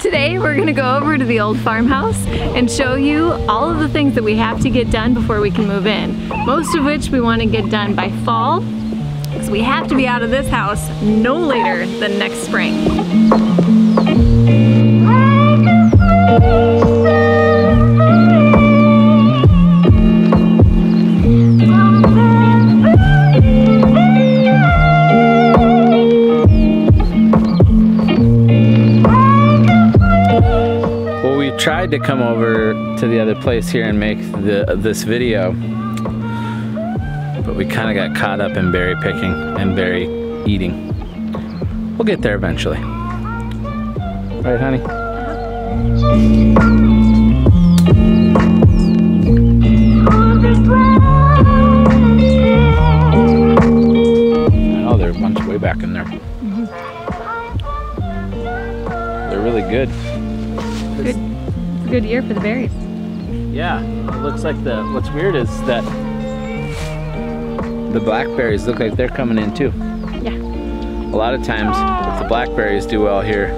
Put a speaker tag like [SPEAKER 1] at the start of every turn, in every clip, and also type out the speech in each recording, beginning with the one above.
[SPEAKER 1] Today we're gonna go over to the old farmhouse and show you all of the things that we have to get done before we can move in. Most of which we want to get done by fall, because we have to be out of this house no later than next spring.
[SPEAKER 2] Tried to come over to the other place here and make this video, but we kind of got caught up in berry picking and berry eating. We'll get there eventually. Right, honey? Oh, there's a bunch way back in there. They're really good.
[SPEAKER 1] Good year for the berries.
[SPEAKER 2] Yeah, it looks like what's weird is that the blackberries look like they're coming in too.
[SPEAKER 1] Yeah.
[SPEAKER 2] A lot of times, if the blackberries do well here,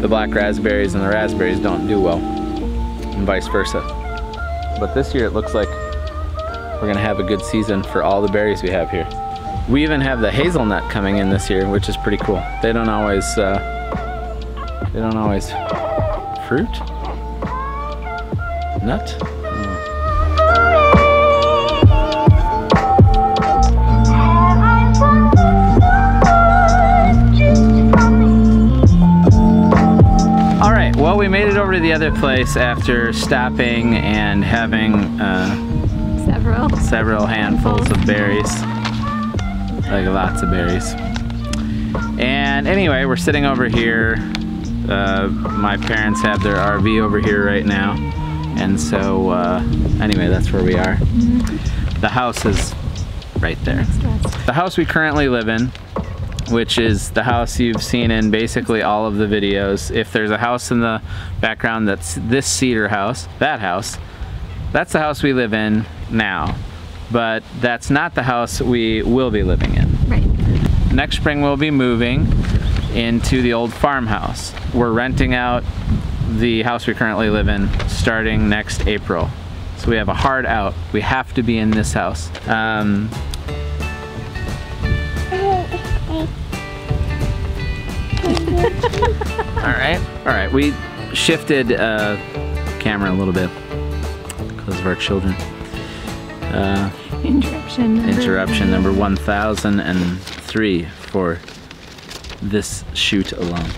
[SPEAKER 2] the black raspberries and the raspberries don't do well, and vice versa. But this year it looks like we're gonna have a good season for all the berries we have here. We even have the hazelnut coming in this year, which is pretty cool. They don't always fruit? Nut? Alright, well, we made it over to the other place after stopping and having several handfuls of berries. Like lots of berries. And anyway, we're sitting over here. My parents have their RV over here right now, and so anyway, that's where we are. The house is right there. The house we currently live in, which is the house you've seen in basically all of the videos. If there's a house in the background that's this cedar house, that's the house we live in now, but that's not the house we will be living in.
[SPEAKER 1] Right.
[SPEAKER 2] Next spring we'll be moving into the old farmhouse. We're renting out the house we currently live in starting next April. So we have a hard out. We have to be in this house. All right, we shifted camera a little bit because of our children. Interruption number 1003 for this shoot alone.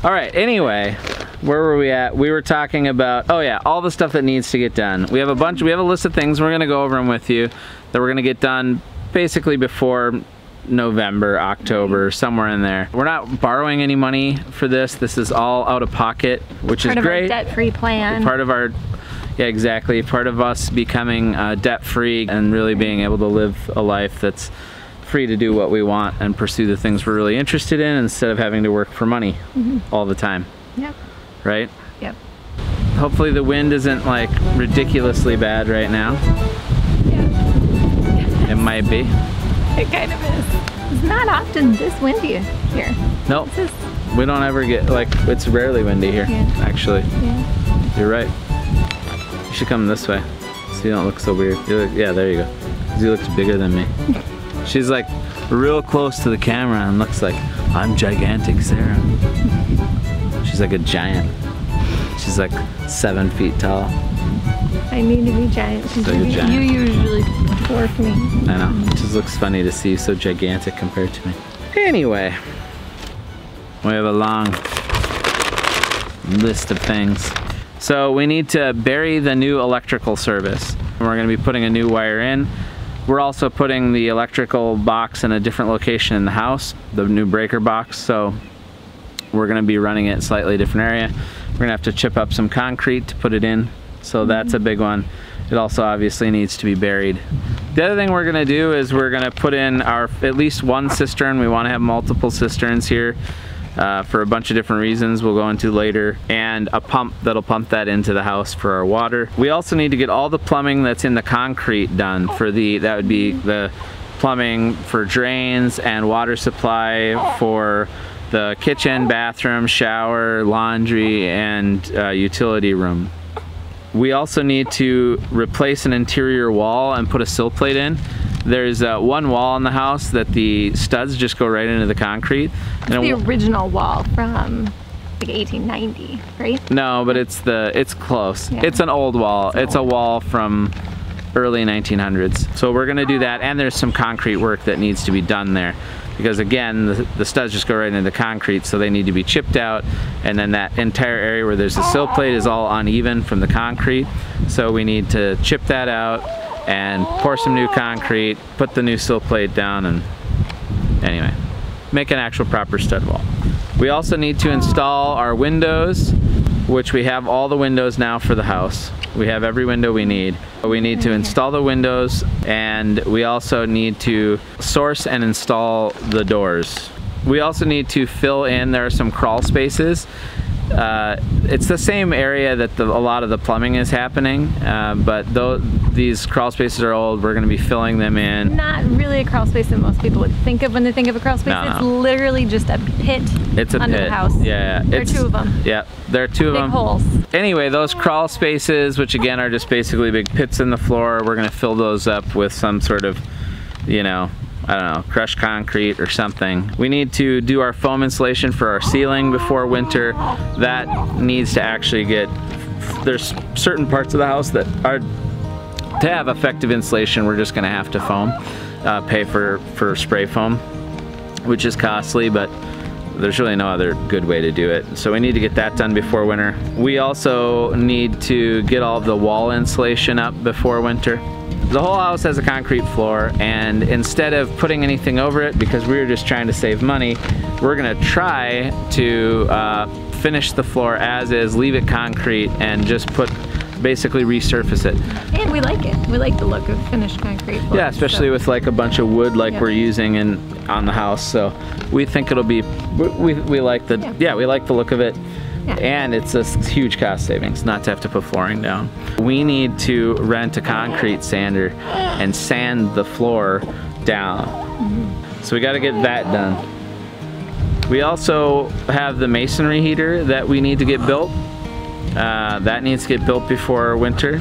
[SPEAKER 2] All right, anyway, where were we at? We were talking about, oh yeah, all the stuff that needs to get done. We have a list of things. We're gonna go over them with you that we're gonna get done basically before November, October, somewhere in there. We're not borrowing any money for this. This is all out of pocket, which is great.
[SPEAKER 1] Part of our debt-free plan.
[SPEAKER 2] Part of our, yeah, exactly. Part of us becoming debt-free and really being able to live a life that's free to do what we want and pursue the things we're really interested in instead of having to work for money all the time.
[SPEAKER 1] Yep.
[SPEAKER 2] Right?
[SPEAKER 1] Yep.
[SPEAKER 2] Hopefully the wind isn't like ridiculously bad right now.
[SPEAKER 1] Yeah.
[SPEAKER 2] It might be.
[SPEAKER 1] It kind of is. It's not often this windy here.
[SPEAKER 2] Nope. We don't ever get, like, it's rarely windy here, actually. Yeah. You're right. You should come this way so you don't look so weird. Yeah, there you go. Because he looks bigger than me. She's like real close to the camera and looks like, I'm gigantic, Sarah. She's like a giant. She's like 7 feet tall.
[SPEAKER 1] I need to be giant.
[SPEAKER 2] She's like a giant.
[SPEAKER 1] You usually dwarf me.
[SPEAKER 2] I know. It just looks funny to see you so gigantic compared to me. Anyway, we have a long list of things. So we need to bury the new electrical service. We're going to be putting a new wire in. We're also putting the electrical box in a different location in the house, the new breaker box, so we're going to be running it in a slightly different area. We're going to have to chip up some concrete to put it in, so that's a big one. It also obviously needs to be buried. The other thing we're going to do is we're going to put in at least one cistern. We want to have multiple cisterns here for a bunch of different reasons we'll go into later, and a pump that'll pump that into the house for our water. We also need to get all the plumbing that's in the concrete done for that would be the plumbing for drains and water supply for the kitchen, bathroom, shower, laundry, and utility room. We also need to replace an interior wall and put a sill plate in. There's one wall in the house that the studs just go right into the concrete.
[SPEAKER 1] It's the original wall from like 1890, right?
[SPEAKER 2] No, but it's close. Yeah. It's an old wall. It's a wall from early 1900s. So we're gonna do that, and there's some concrete work that needs to be done there. Because again, the studs just go right into the concrete, so they need to be chipped out, and then that entire area where there's a sill plate is all uneven from the concrete. So we need to chip that out and pour some new concrete, put the new sill plate down, and anyway, make an actual proper stud wall. We also need to install our windows, which we have all the windows now for the house. We have every window we need. We need to install the windows, and we also need to source and install the doors. We also need to fill in, there are some crawl spaces. It's the same area that a lot of the plumbing is happening, but these crawl spaces are old, we're gonna be filling them in.
[SPEAKER 1] Not really a crawl space that most people would think of when they think of a crawl space. No. It's literally just a pit under the house.
[SPEAKER 2] Yeah,
[SPEAKER 1] there are two of them.
[SPEAKER 2] Yeah, there are two of them.
[SPEAKER 1] Big holes.
[SPEAKER 2] Anyway, those crawl spaces, which again are just basically big pits in the floor, we're gonna fill those up with some sort of, you know, I don't know, crushed concrete or something. We need to do our foam insulation for our ceiling before winter. That needs to actually there's certain parts of the house that are, to have effective insulation, we're just gonna have to pay for spray foam, which is costly, but there's really no other good way to do it. So we need to get that done before winter. We also need to get all of the wall insulation up before winter. The whole house has a concrete floor, and instead of putting anything over it, because we were just trying to save money, we're gonna try to finish the floor as is, leave it concrete, and just basically resurface it.
[SPEAKER 1] And we like it. We like the look of finished concrete floor.
[SPEAKER 2] Yeah, especially with like a bunch of wood like we're using on the house. So we think it'll be, we like the, we like the look of it. Yeah. And it's a huge cost savings not to have to put flooring down. We need to rent a concrete sander and sand the floor down. So we got to get that done. We also have the masonry heater that we need to get built. That needs to get built before winter.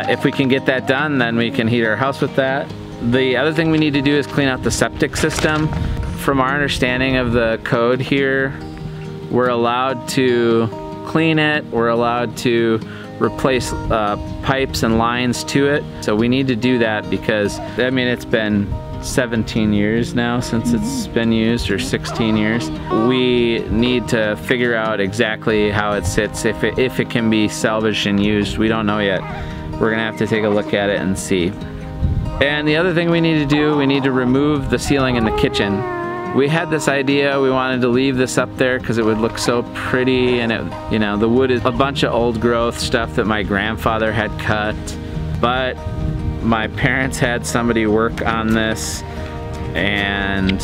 [SPEAKER 2] If we can get that done, then we can heat our house with that. The other thing we need to do is clean out the septic system. From our understanding of the code here, we're allowed to clean it, we're allowed to replace pipes and lines to it. So we need to do that because, I mean, it's been 17 years now since it's been used, or 16 years. We need to figure out exactly how it sits, if it can be salvaged and used. We don't know yet. We're gonna have to take a look at it and see. And the other thing we need to do, we need to remove the ceiling in the kitchen. We had this idea, we wanted to leave this up there because it would look so pretty, and it, you know, the wood is a bunch of old growth stuff that my grandfather had cut, but my parents had somebody work on this and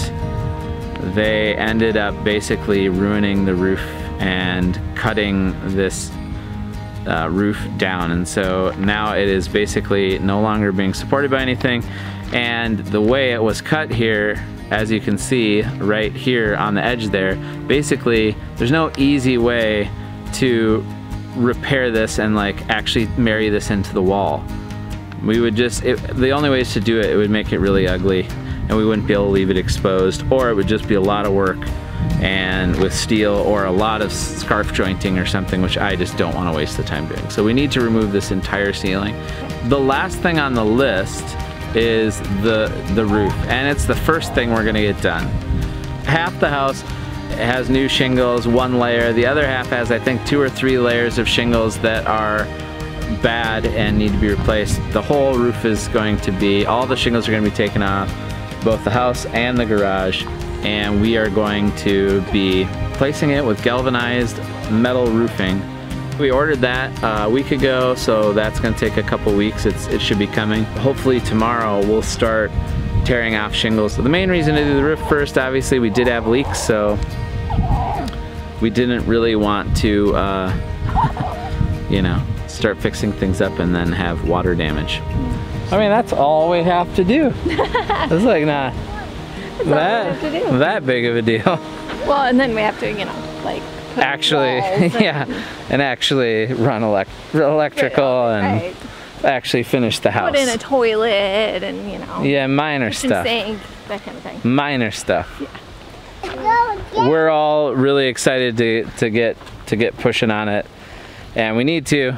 [SPEAKER 2] they ended up basically ruining the roof and cutting this roof down, and so now it is basically no longer being supported by anything. And the way it was cut here, as you can see right here on the edge there, basically there's no easy way to repair this and like actually marry this into the wall. We would just, the only ways to do it, it would make it really ugly and we wouldn't be able to leave it exposed, or it would just be a lot of work and with steel, or a lot of scarf jointing or something, which I just don't want to waste the time doing. So we need to remove this entire ceiling. The last thing on the list is the roof, and it's the first thing we're gonna get done. Half the house has new shingles, one layer. The other half has, I think, 2 or 3 layers of shingles that are bad and need to be replaced. The whole roof is going to be, all the shingles are gonna be taken off, both the house and the garage, and we are going to be replacing it with galvanized metal roofing. We ordered that a week ago, so that's gonna take a couple weeks. It should be coming. Hopefully tomorrow we'll start tearing off shingles. So the main reason to do the roof first, obviously we did have leaks, so we didn't really want to, you know, start fixing things up and then have water damage. I mean, that's all we have to do. It's like, nah.
[SPEAKER 1] That's all we have to do.
[SPEAKER 2] That big of a deal.
[SPEAKER 1] Well, and then we have to, you know, like put
[SPEAKER 2] Actually,
[SPEAKER 1] walls and-
[SPEAKER 2] yeah, and actually run electrical and
[SPEAKER 1] right.
[SPEAKER 2] actually finish the house.
[SPEAKER 1] Put in a toilet and, you know.
[SPEAKER 2] Yeah, minor
[SPEAKER 1] kitchen
[SPEAKER 2] stuff.
[SPEAKER 1] sink, that kind of thing.
[SPEAKER 2] Minor stuff. We're all really excited to get pushing on it, and we need to,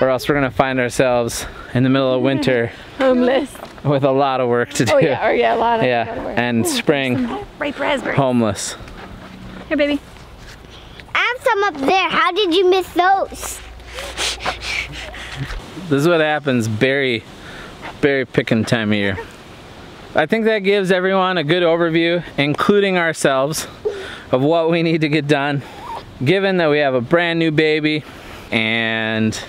[SPEAKER 2] or else we're gonna find ourselves in the middle of winter
[SPEAKER 1] Homeless.
[SPEAKER 2] with a lot of work to do.
[SPEAKER 1] Oh yeah, or yeah, a lot of
[SPEAKER 2] Yeah, and spring
[SPEAKER 1] ripe raspberries.
[SPEAKER 2] homeless.
[SPEAKER 1] Here, baby.
[SPEAKER 3] I have some up there. How did you miss those?
[SPEAKER 2] This is what happens berry picking time of year. I think that gives everyone a good overview, including ourselves, of what we need to get done, given that we have a brand new baby and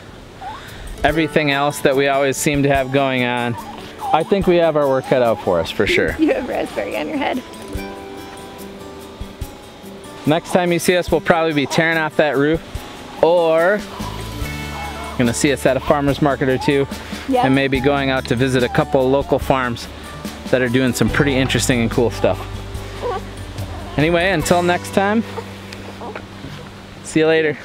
[SPEAKER 2] everything else that we always seem to have going on. I think we have our work cut out for us, for sure.
[SPEAKER 1] You have raspberry on your head.
[SPEAKER 2] Next time you see us, we'll probably be tearing off that roof, or you're gonna see us at a farmer's market or two,
[SPEAKER 1] Yep.
[SPEAKER 2] and maybe going out to visit a couple of local farms that are doing some pretty interesting and cool stuff. Anyway, until next time, see you later.